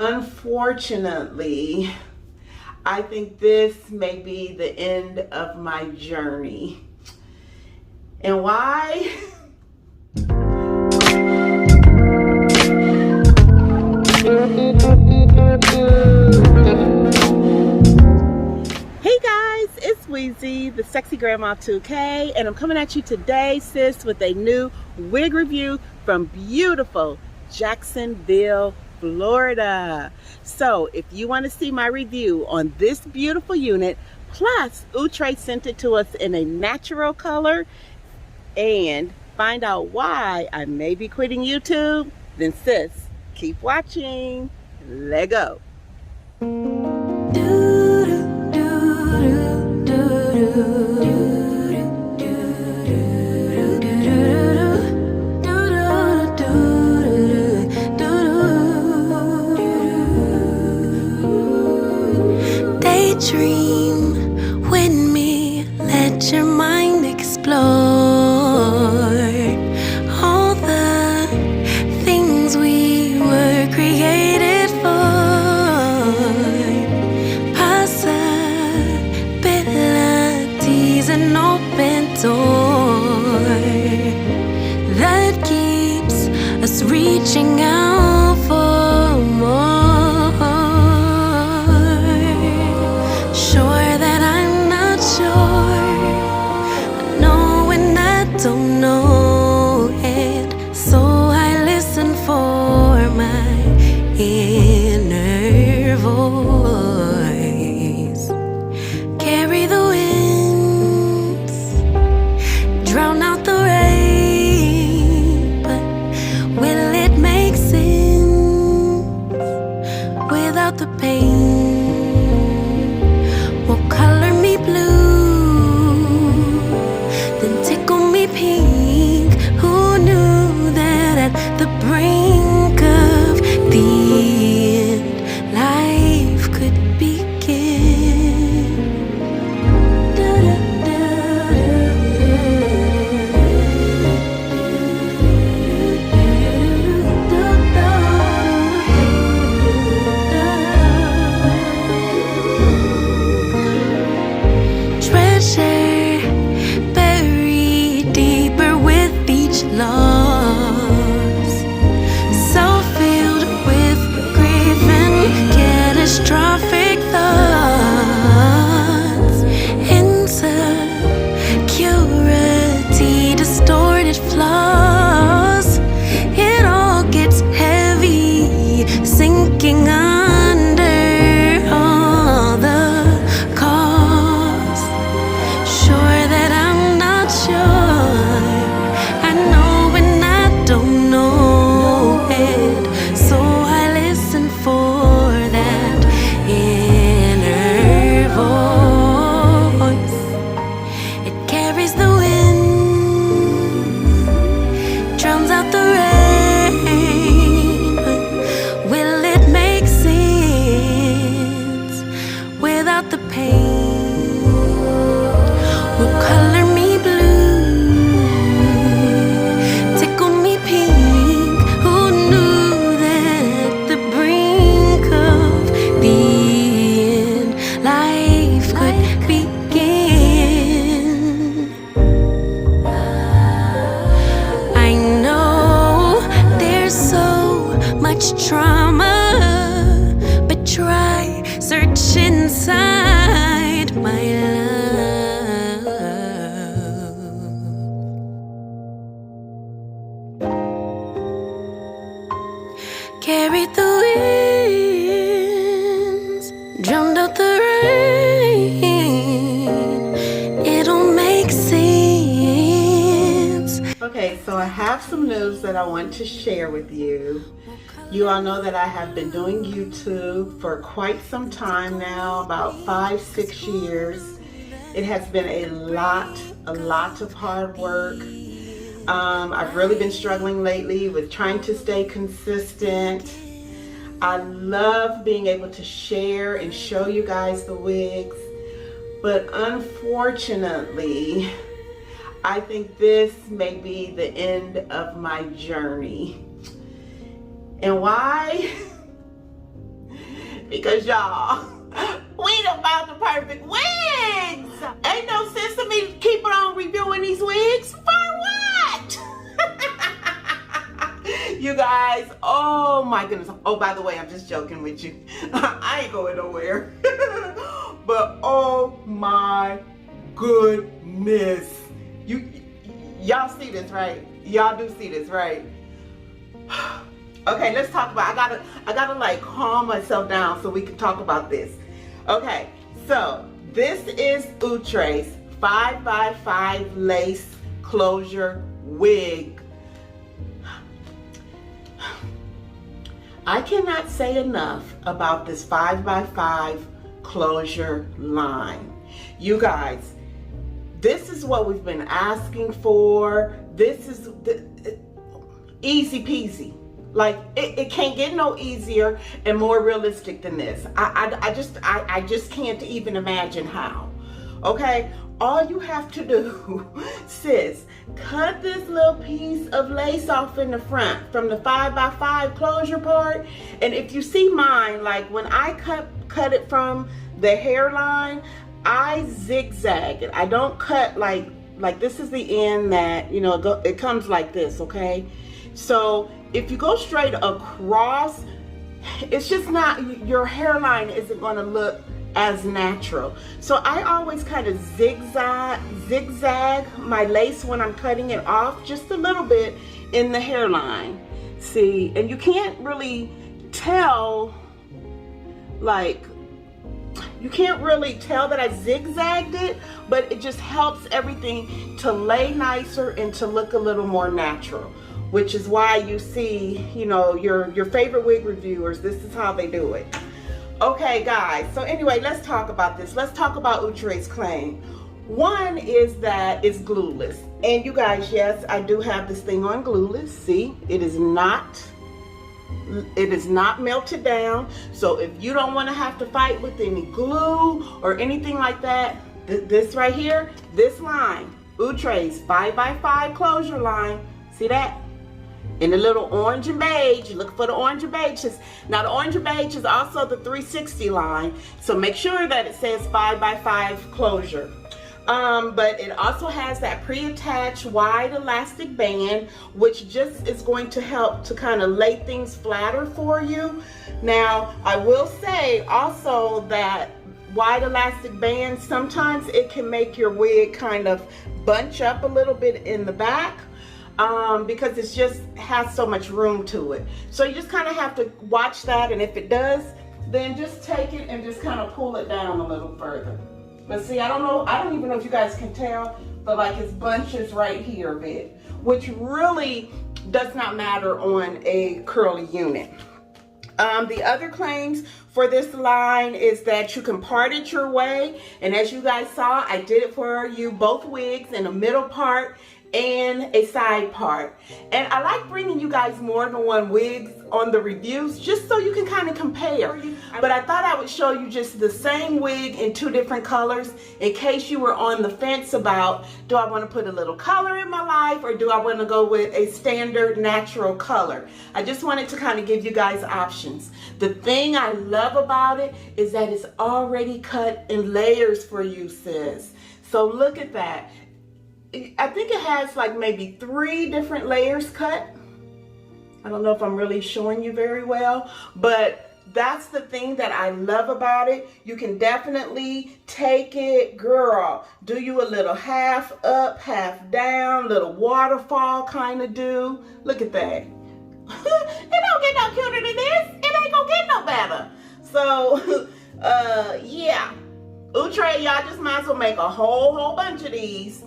Unfortunately, I think this may be the end of my journey. And why? Hey guys, it's Weezy, the sexy grandma 2K, and I'm coming at you today, sis, with a new wig review from beautiful Jacksonville, Florida. So if you want to see my review on this beautiful unit, plus Outre sent it to us in a natural color, and find out why I may be quitting YouTube, then sis, keep watching. Let go. Daydream with me, let your mind explore all the things we were created for, possibilities, an open door that keeps us reaching out for more. Don't know it, so I listen for my inner voice. Carry the winds, drown out the rain, but will it make sense without the pain? Will color me blue, pink. Who knew that at the brink of the end, life could begin? Treasure loss, so filled with grief and catastrophic thoughts, insecurity, distorted flaws. It all gets heavy, sinking under all the cost. Sure that I'm not sure, don't know it, so I listen for that inner voice. It carries the wind, drowns out the rain, but will it make sense without the pain? Will color me blue, trauma, but try search inside my love. Carry the winds, drowned out the rain. It'll make sense. Okay, so I have some news that I want to share with you. You all know that I have been doing YouTube for quite some time now, about 5-6 years. It has been a lot of hard work. I've really been struggling lately with trying to stay consistent. I love being able to share and show you guys the wigs, but unfortunately, I think this may be the end of my journey. And why? because y'all, we done found the perfect wigs. Ain't no sense to me keep on reviewing these wigs. For what? You guys, oh my goodness. Oh, by the way, I'm just joking with you. I ain't going nowhere. But oh my goodness. Y'all see this, right? Y'all do see this, right? Okay, let's talk about, I gotta like calm myself down so we can talk about this. Okay, so this is Outre's 5x5 lace closure wig. I cannot say enough about this 5x5 closure line. You guys, this is what we've been asking for. This is easy peasy. Like it can't get no easier and more realistic than this. I just can't even imagine how. Okay, all you have to do, sis, cut this little piece of lace off in the front from the 5x5 closure part. And if you see mine, like when I cut it from the hairline, I zigzag it. I don't cut like this is the end that, you know, it comes like this, okay? So if you go straight across, it's just not, your hairline isn't gonna look as natural. So I always kind of zigzag my lace when I'm cutting it off just a little bit in the hairline. See, and you can't really tell, like, you can't really tell that I zigzagged it, but it just helps everything to lay nicer and to look a little more natural, which is why you see, you know, your favorite wig reviewers, this is how they do it. Okay, guys, so anyway, let's talk about this. Let's talk about Outre's claim. One is that it's glueless. And you guys, yes, I do have this thing on glueless. See, it is not melted down. So if you don't want to have to fight with any glue or anything like that, this right here, this line, Outre's 5x5 closure line, see that? In the little orange and beige, you look for the orange and beige. Now the orange and beige is also the 360 line, so make sure that it says 5x5 closure. But it also has that pre-attached wide elastic band, which just is going to help to kind of lay things flatter for you. Now, I will say also that wide elastic band, sometimes it can make your wig kind of bunch up a little bit in the back. Because it just has so much room to it. So you just kind of have to watch that, and if it does, then just take it and just kind of pull it down a little further. But see, I don't even know if you guys can tell, but like it's bunches right here a bit, which really does not matter on a curly unit. The other claims for this line is that you can part it your way, and as you guys saw, I did it for you, both wigs in a middle part and a side part. And I like bringing you guys more than one wigs on the reviews just so you can kind of compare. But I thought I would show you just the same wig in two different colors in case you were on the fence about, do I want to put a little color in my life or do I want to go with a standard natural color? I just wanted to kind of give you guys options. The thing I love about it is that it's already cut in layers for you, sis. So look at that. I think it has like maybe 3 different layers cut. I don't know if I'm really showing you very well, but that's the thing that I love about it. You can definitely take it, girl, do you a little half up, half down, little waterfall kind of do. Look at that. It don't get no cuter than this. It ain't gonna get no better. So, yeah. Outre, y'all just might as well make a whole bunch of these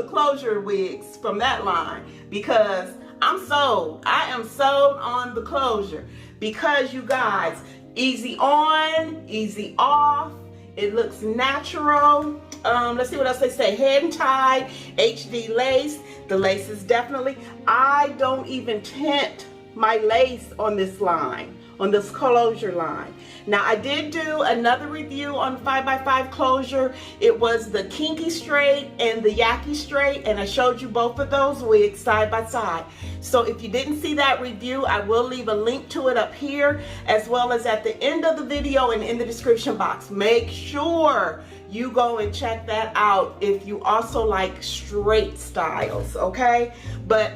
closure wigs from that line, because I'm sold. I am sold on the closure, because you guys, easy on, easy off. It looks natural. Let's see what else they say. Hand tied, HD lace. The lace is definitely, I don't even tint my lace on this line. on this closure line. Now I did do another review on 5x5 closure. It was the Kinky straight and the YAKI straight, and I showed you both of those wigs side by side. So if you didn't see that review, I will leave a link to it up here, as well as at the end of the video and in the description box. Make sure you go and check that out if you also like straight styles, okay? But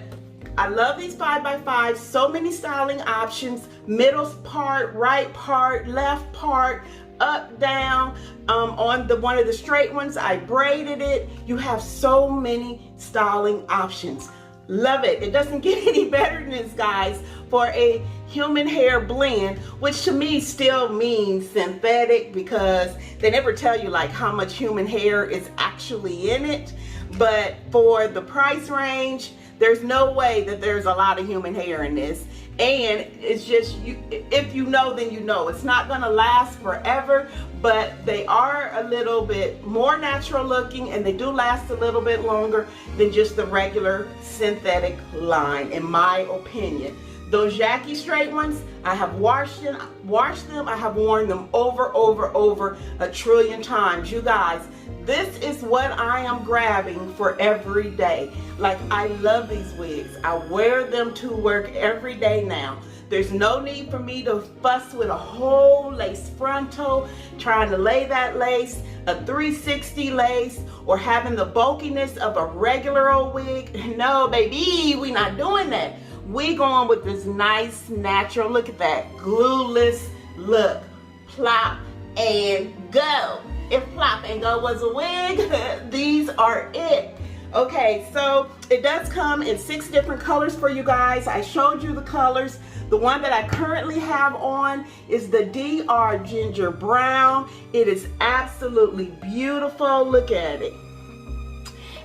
I love these 5x5s, so many styling options, middle part, right part, left part, up, down. On one of the straight ones, I braided it. You have so many styling options. Love it. It doesn't get any better than this, guys, for a human hair blend, which to me still means synthetic, because they never tell you like how much human hair is actually in it. But for the price range, there's no way that there's a lot of human hair in this. And it's just, if you know, then you know. It's not gonna last forever, but they are a little bit more natural looking, and they do last a little bit longer than just the regular synthetic line, in my opinion. Those YAKI straight ones, I have washed them. I have worn them over a trillion times. You guys, this is what I am grabbing for every day. Like, I love these wigs. I wear them to work every day now. There's no need for me to fuss with a whole lace frontal, trying to lay that lace, a 360 lace, or having the bulkiness of a regular old wig. No, baby, we not doing that. We going with this nice, natural, look at that, glueless look. Plop and go. If plop and go was a wig, these are it. Okay, so it does come in 6 different colors for you guys. I showed you the colors. The one that I currently have on is the DR Ginger Brown. It is absolutely beautiful. Look at it.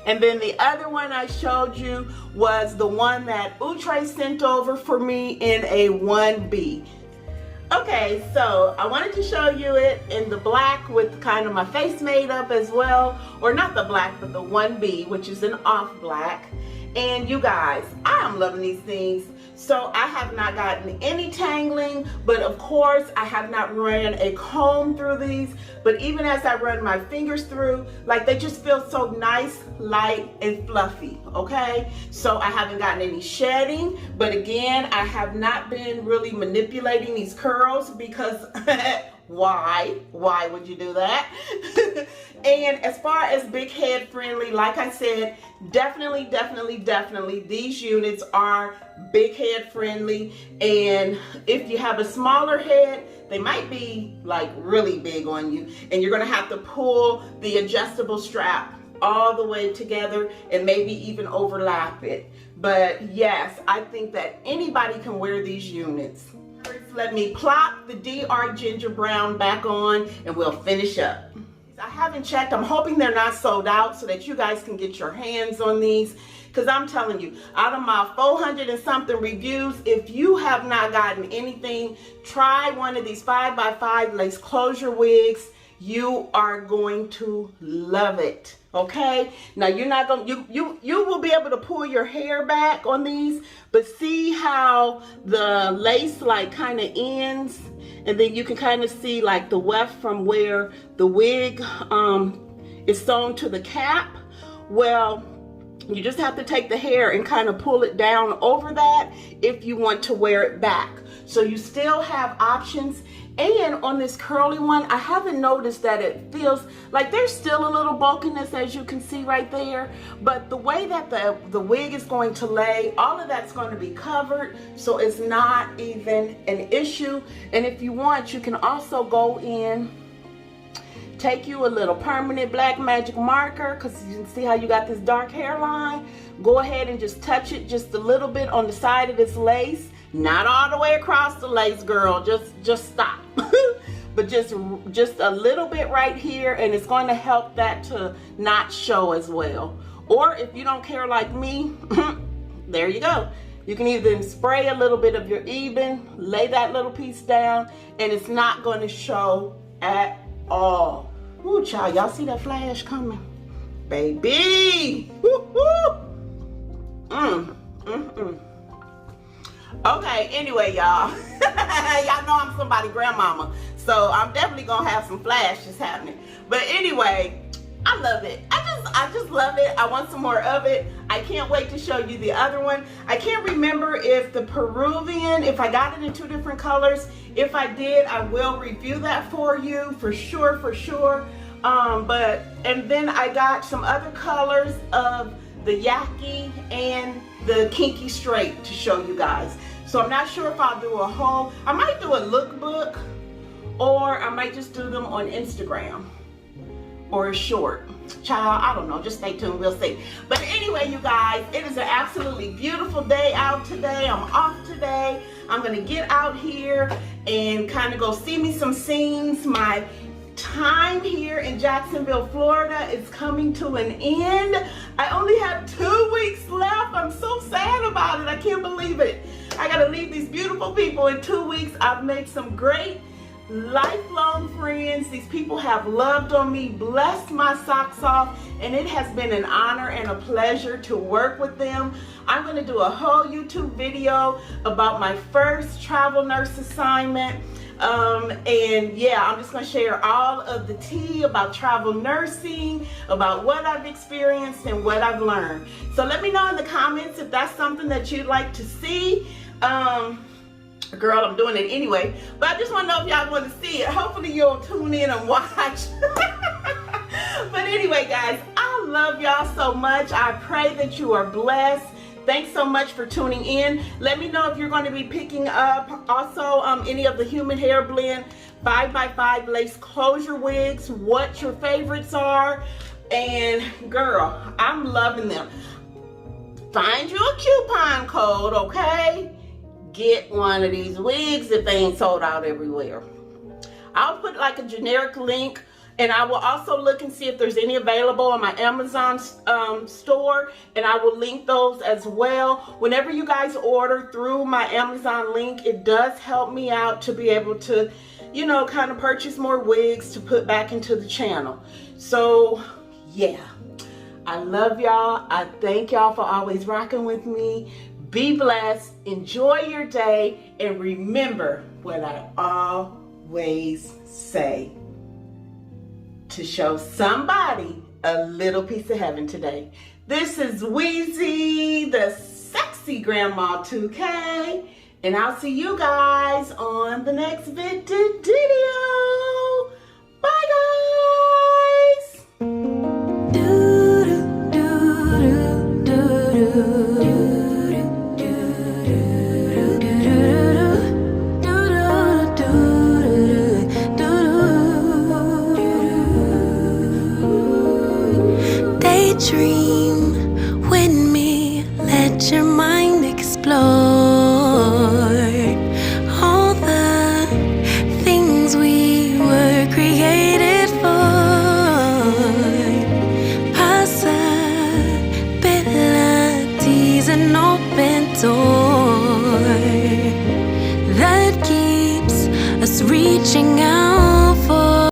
And then the other one I showed you was the one that Outre sent over for me in a 1B. Okay, so I wanted to show you it in the black with kind of my face made up as well. Or not the black, but the 1B, which is an off black. And you guys, I am loving these things. So I have not gotten any tangling, but of course I have not ran a comb through these. But even as I run my fingers through, like, they just feel so nice, light, and fluffy, okay? So I haven't gotten any shedding, but again, I have not been really manipulating these curls because why would you do that? And as far as big head friendly, like I said, definitely these units are big head friendly. And if you have a smaller head, they might be like really big on you, and you're gonna have to pull the adjustable strap all the way together and maybe even overlap it. But yes, I think that anybody can wear these units. First, let me plop the DR Ginger Brown back on and we'll finish up. I haven't checked. I'm hoping they're not sold out so that you guys can get your hands on these. Because I'm telling you, out of my 400 and something reviews, if you have not gotten anything, try one of these 5x5 lace closure wigs. You are going to love it. Okay, now you're not going to, you will be able to pull your hair back on these, but see how the lace like kind of ends, and then you can kind of see like the weft from where the wig is sewn to the cap. Well, you just have to take the hair and kind of pull it down over that if you want to wear it back. So you still have options. And on this curly one, I haven't noticed that it feels like there's still a little bulkiness, as you can see right there. But the way that the wig is going to lay, all of that's going to be covered, so it's not even an issue. And if you want, you can also go in, take you a little permanent black magic marker, because you can see how you got this dark hairline. Go ahead and just touch it just a little bit on the side of this lace. Not all the way across the lace, girl. Just stop. But just a little bit right here, and it's going to help that to not show as well. Or if you don't care like me, there you go. You can either spray a little bit of your Ebin, lay that little piece down, and it's not going to show at all. Ooh, child, y'all see that flash coming? Baby! Woo, woo. Okay, anyway, y'all. Y'all know I'm somebody's grandmama, so I'm definitely gonna have some flashes happening. But anyway, I love it. I just love it. I want some more of it. I can't wait to show you the other one. I can't remember if the Peruvian, if I got it in 2 different colors. If I did, I will review that for you for sure, for sure. And then I got some other colors of the YAKI and the KINKY straight to show you guys. So I'm not sure if I'll do a whole, I might do a lookbook, or I might just do them on Instagram or a short. Child, I don't know, just stay tuned, we'll see. But anyway, you guys, it is an absolutely beautiful day out today. I'm off today. I'm gonna get out here and kind of go see me some scenes. My time here in Jacksonville, Florida is coming to an end. I only have 2 weeks left. I'm so sad about it. I can't believe it. I gotta leave these beautiful people in 2 weeks. I've made some great lifelong friends. These people have loved on me, blessed my socks off, and it has been an honor and a pleasure to work with them. I'm going to do a whole YouTube video about my first travel nurse assignment. And yeah, I'm just going to share all of the tea about travel nursing, about what I've experienced and what I've learned. So let me know in the comments if that's something that you'd like to see. Girl, I'm doing it anyway, but I just want to know if y'all want to see it. Hopefully you'll tune in and watch. But anyway, guys, I love y'all so much. I pray that you are blessed. Thanks so much for tuning in. Let me know if you're going to be picking up also any of the Human Hair Blend 5x5 lace closure wigs, what your favorites are. And girl, I'm loving them. Find you a coupon code, okay? Get one of these wigs if they ain't sold out everywhere. I'll put like a generic link, and I will also look and see if there's any available on my Amazon store, and I will link those as well. Whenever you guys order through my Amazon link, it does help me out to be able to, you know, kind of purchase more wigs to put back into the channel. So yeah, I love y'all. I thank y'all for always rocking with me. Be blessed, enjoy your day, and remember what I always say: to show somebody a little piece of heaven today. This is Weezy, the sexy grandma 2K, and I'll see you guys on the next video. Bye, guys. Dream with me, let your mind explore all the things we were created for. Possibilities, an open door that keeps us reaching out.